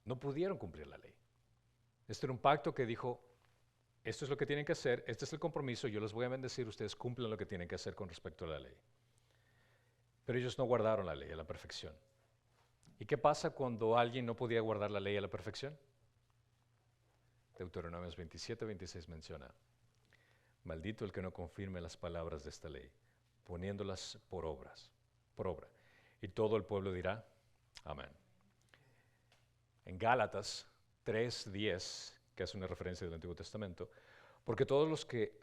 No pudieron cumplir la ley. Este era un pacto que dijo, esto es lo que tienen que hacer, este es el compromiso, yo los voy a bendecir, ustedes cumplen lo que tienen que hacer con respecto a la ley. Pero ellos no guardaron la ley a la perfección. ¿Y qué pasa cuando alguien no podía guardar la ley a la perfección? Deuteronomios 27:26 menciona, maldito el que no confirme las palabras de esta ley, poniéndolas por obra. Y todo el pueblo dirá, amén. En Gálatas 3:10, que es una referencia del Antiguo Testamento, porque todos los que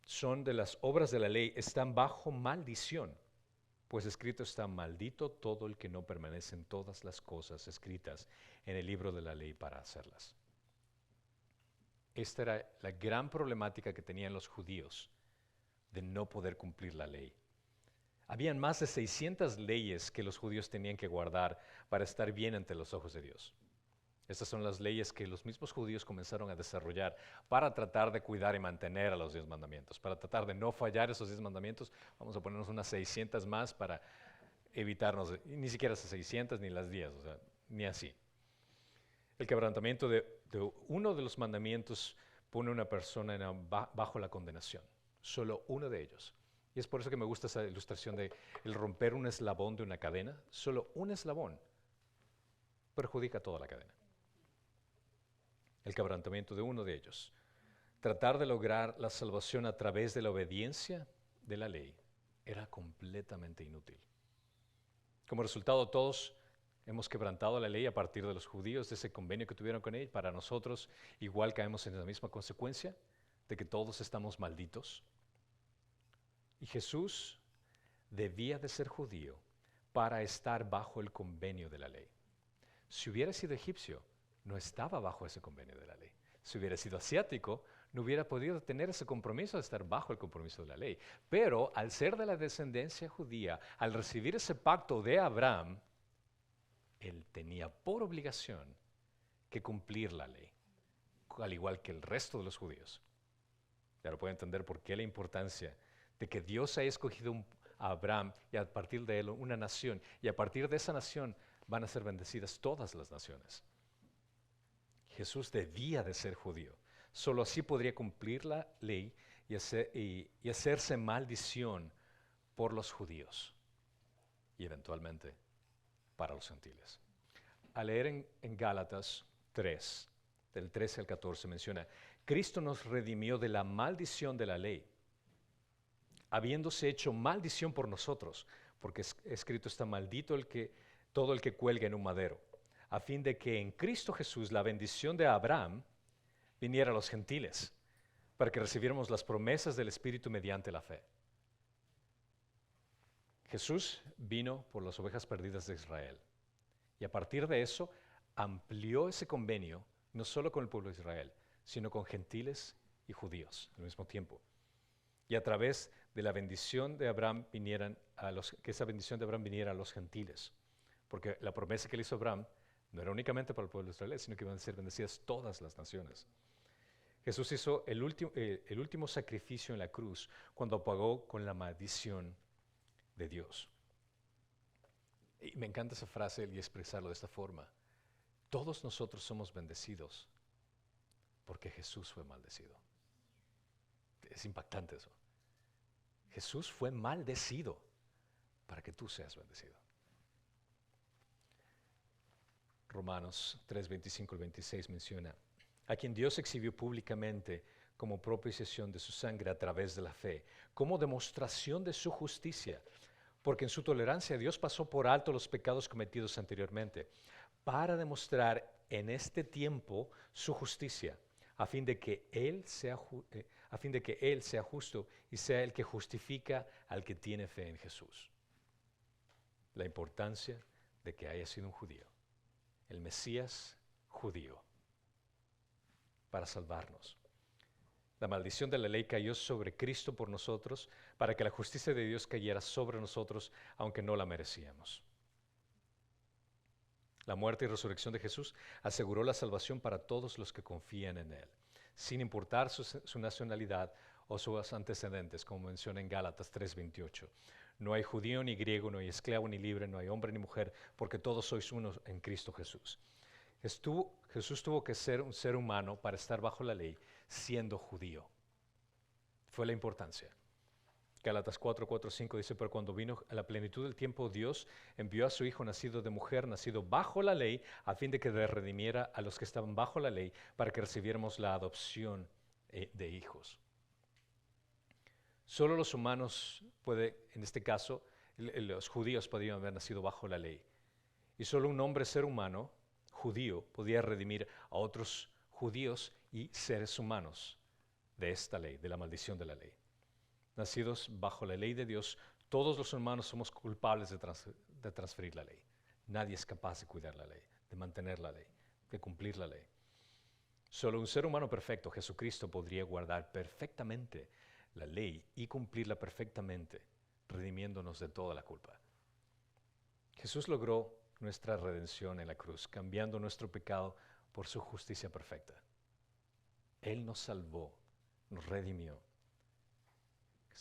son de las obras de la ley están bajo maldición, pues escrito está, maldito todo el que no permanece en todas las cosas escritas en el libro de la ley para hacerlas. Esta era la gran problemática que tenían los judíos de no poder cumplir la ley. Habían más de 600 leyes que los judíos tenían que guardar para estar bien ante los ojos de Dios. Estas son las leyes que los mismos judíos comenzaron a desarrollar para tratar de cuidar y mantener a los 10 mandamientos. Para tratar de no fallar esos 10 mandamientos, vamos a ponernos unas 600 más para evitarnos, ni siquiera esas 600 ni las 10, o sea, ni así. El quebrantamiento de uno de los mandamientos pone a una persona bajo la condenación, solo uno de ellos. Y es por eso que me gusta esa ilustración de el romper un eslabón de una cadena, solo un eslabón perjudica toda la cadena. El quebrantamiento de uno de ellos. Tratar de lograr la salvación a través de la obediencia de la ley era completamente inútil. Como resultado, todos hemos quebrantado la ley a partir de los judíos, de ese convenio que tuvieron con él. Para nosotros, igual caemos en la misma consecuencia de que todos estamos malditos. Y Jesús debía de ser judío para estar bajo el convenio de la ley. Si hubiera sido egipcio, no estaba bajo ese convenio de la ley. Si hubiera sido asiático, no hubiera podido tener ese compromiso de estar bajo el compromiso de la ley. Pero al ser de la descendencia judía, al recibir ese pacto de Abraham, él tenía por obligación que cumplir la ley, al igual que el resto de los judíos. Ya lo puede entender por qué la importancia de que Dios haya escogido a Abraham y a partir de él una nación, y a partir de esa nación van a ser bendecidas todas las naciones. Jesús debía de ser judío. Solo así podría cumplir la ley y hacerse maldición por los judíos y eventualmente para los gentiles. Al leer en Gálatas 3, del 13 al 14, menciona, Cristo nos redimió de la maldición de la ley, habiéndose hecho maldición por nosotros, porque escrito está, maldito todo el que cuelga en un madero, a fin de que en Cristo Jesús la bendición de Abraham viniera a los gentiles, para que recibiéramos las promesas del Espíritu mediante la fe. Jesús vino por las ovejas perdidas de Israel, y a partir de eso amplió ese convenio, no solo con el pueblo de Israel, sino con gentiles y judíos al mismo tiempo. Y a través de la bendición de Abraham que esa bendición de Abraham viniera a los gentiles, porque la promesa que le hizo Abraham no era únicamente para el pueblo de Israel, sino que iban a ser bendecidas todas las naciones. Jesús hizo el último sacrificio en la cruz cuando pagó con la maldición de Dios. Y me encanta esa frase y expresarlo de esta forma. Todos nosotros somos bendecidos porque Jesús fue maldecido. Es impactante eso. Jesús fue maldecido para que tú seas bendecido. Romanos 3, 25 al 26 menciona: a quien Dios exhibió públicamente como propiciación de su sangre a través de la fe, como demostración de su justicia, porque en su tolerancia Dios pasó por alto los pecados cometidos anteriormente, para demostrar en este tiempo su justicia, a fin de que Él sea justo y sea el que justifica al que tiene fe en Jesús. La importancia de que haya sido un judío, el Mesías judío, para salvarnos. La maldición de la ley cayó sobre Cristo por nosotros, para que la justicia de Dios cayera sobre nosotros, aunque no la merecíamos. La muerte y resurrección de Jesús aseguró la salvación para todos los que confían en Él, sin importar su nacionalidad o sus antecedentes, como menciona en Gálatas 3:28. No hay judío ni griego, no hay esclavo ni libre, no hay hombre ni mujer, porque todos sois uno en Cristo Jesús. Jesús tuvo que ser un ser humano para estar bajo la ley, siendo judío. Fue la importancia. Gálatas 4:5 dice: pero cuando vino a la plenitud del tiempo, Dios envió a su Hijo nacido de mujer, nacido bajo la ley, a fin de que redimiera a los que estaban bajo la ley, para que recibiéramos la adopción de hijos. Solo los humanos en este caso, los judíos podían haber nacido bajo la ley. Y solo un hombre, ser humano, judío, podía redimir a otros judíos y seres humanos de esta ley, de la maldición de la ley. Nacidos bajo la ley de Dios, todos los humanos somos culpables de transferir la ley. Nadie es capaz de cuidar la ley, de mantener la ley, de cumplir la ley. Solo un ser humano perfecto, Jesucristo, podría guardar perfectamente la ley y cumplirla perfectamente, redimiéndonos de toda la culpa. Jesús logró nuestra redención en la cruz, cambiando nuestro pecado por su justicia perfecta. Él nos salvó, nos redimió.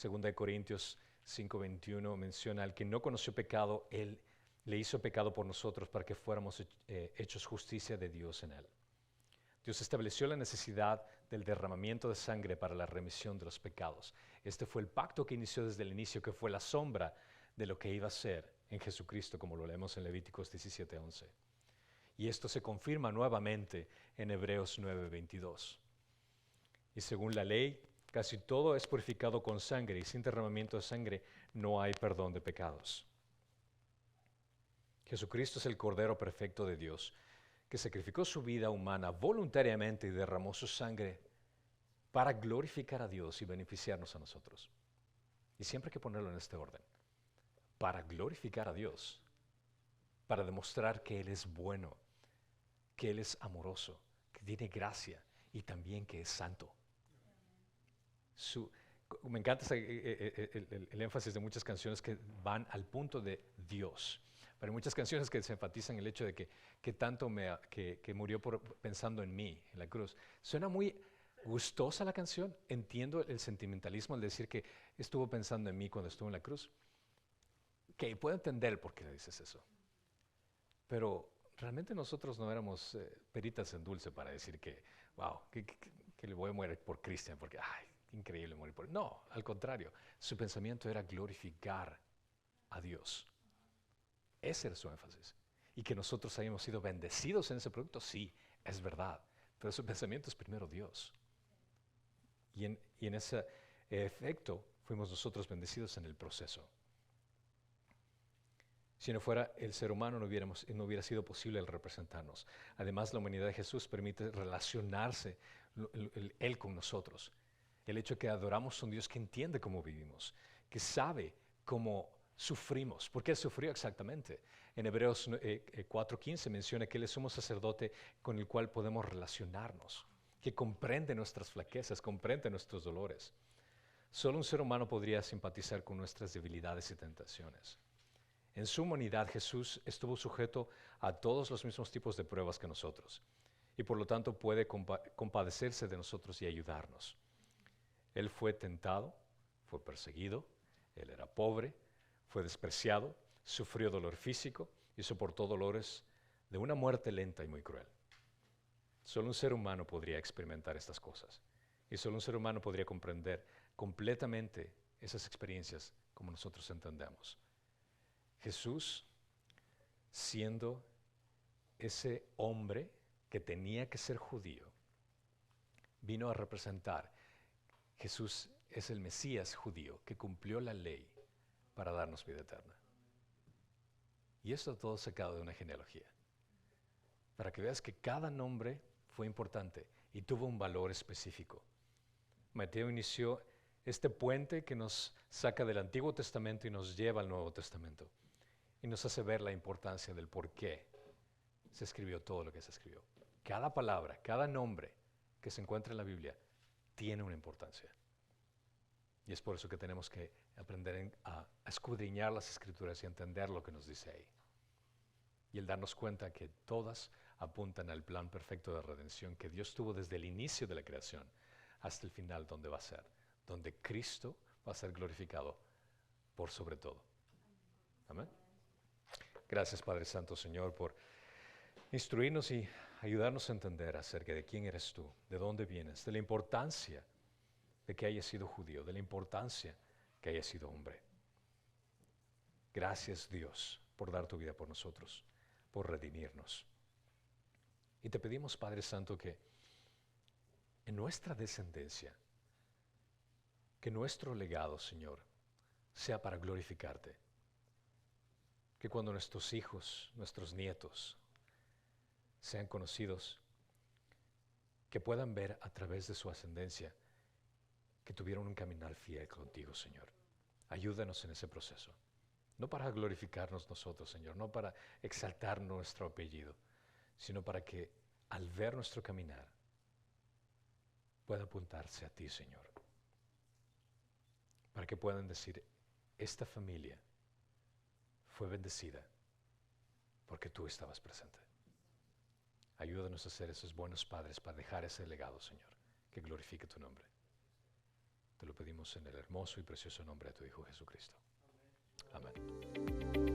2 Corintios 5:21 menciona: al que no conoció pecado, Él le hizo pecado por nosotros para que fuéramos hechos justicia de Dios en Él. Dios estableció la necesidad del derramamiento de sangre para la remisión de los pecados. Este fue el pacto que inició desde el inicio, que fue la sombra de lo que iba a ser en Jesucristo, como lo leemos en Levíticos 17:11. Y esto se confirma nuevamente en Hebreos 9:22. Y según la ley, casi todo es purificado con sangre, y sin derramamiento de sangre no hay perdón de pecados. Jesucristo es el Cordero perfecto de Dios, que sacrificó su vida humana voluntariamente y derramó su sangre para glorificar a Dios y beneficiarnos a nosotros. Y siempre hay que ponerlo en este orden: para glorificar a Dios, para demostrar que Él es bueno, que Él es amoroso, que tiene gracia y también que es santo. Me encanta el énfasis de muchas canciones que van al punto de Dios. Pero hay muchas canciones que se enfatizan el hecho de que tanto que murió pensando en mí, en la cruz. Suena muy gustosa la canción. Entiendo el sentimentalismo al decir que estuvo pensando en mí cuando estuvo en la cruz. Que puedo entender el por qué le dices eso. Pero realmente nosotros no éramos peritas en dulce para decir que, wow, que le voy a morir por Cristian, porque, ay, increíble morir por él. No, al contrario, su pensamiento era glorificar a Dios. Ese era su énfasis. Y que nosotros hayamos sido bendecidos en ese producto, sí, es verdad. Pero su pensamiento es primero Dios. Y en ese efecto fuimos nosotros bendecidos en el proceso. Si no fuera el ser humano, no hubiera sido posible el representarnos. Además, la humanidad de Jesús permite relacionarse Él con nosotros. El hecho de que adoramos a un Dios que entiende cómo vivimos, que sabe cómo sufrimos. ¿Por qué sufrió exactamente? En Hebreos 4:15 menciona que Él es sumo sacerdote con el cual podemos relacionarnos, que comprende nuestras flaquezas, comprende nuestros dolores. Solo un ser humano podría simpatizar con nuestras debilidades y tentaciones. En su humanidad Jesús estuvo sujeto a todos los mismos tipos de pruebas que nosotros y por lo tanto puede compadecerse de nosotros y ayudarnos. Él fue tentado, fue perseguido, él era pobre, fue despreciado, sufrió dolor físico y soportó dolores de una muerte lenta y muy cruel. Solo un ser humano podría experimentar estas cosas y solo un ser humano podría comprender completamente esas experiencias como nosotros entendemos. Jesús, siendo ese hombre que tenía que ser judío, vino a representar. Jesús es el Mesías judío que cumplió la ley para darnos vida eterna. Y esto todo sacado de una genealogía. Para que veas que cada nombre fue importante y tuvo un valor específico. Mateo inició este puente que nos saca del Antiguo Testamento y nos lleva al Nuevo Testamento. Y nos hace ver la importancia del por qué se escribió todo lo que se escribió. Cada palabra, cada nombre que se encuentra en la Biblia tiene una importancia. Y es por eso que tenemos que aprender a escudriñar las Escrituras y entender lo que nos dice ahí. Y el darnos cuenta que todas apuntan al plan perfecto de redención que Dios tuvo desde el inicio de la creación hasta el final, donde va a ser, donde Cristo va a ser glorificado por sobre todo. Amén. Gracias, Padre Santo, Señor, por instruirnos y ayudarnos a entender acerca de quién eres tú, de dónde vienes, de la importancia de que hayas sido judío, de la importancia que hayas sido hombre. Gracias, Dios, por dar tu vida por nosotros, por redimirnos. Y te pedimos, Padre Santo, que en nuestra descendencia, que nuestro legado, Señor, sea para glorificarte. Que cuando nuestros hijos, nuestros nietos, sean conocidos, que puedan ver a través de su ascendencia que tuvieron un caminar fiel contigo, Señor. Ayúdanos en ese proceso. No para glorificarnos nosotros, Señor, no para exaltar nuestro apellido, sino para que al ver nuestro caminar pueda apuntarse a ti, Señor. Para que puedan decir, esta familia fue bendecida porque tú estabas presente. Ayúdanos a ser esos buenos padres para dejar ese legado, Señor, que glorifique tu nombre. Te lo pedimos en el hermoso y precioso nombre de tu Hijo Jesucristo. Amén.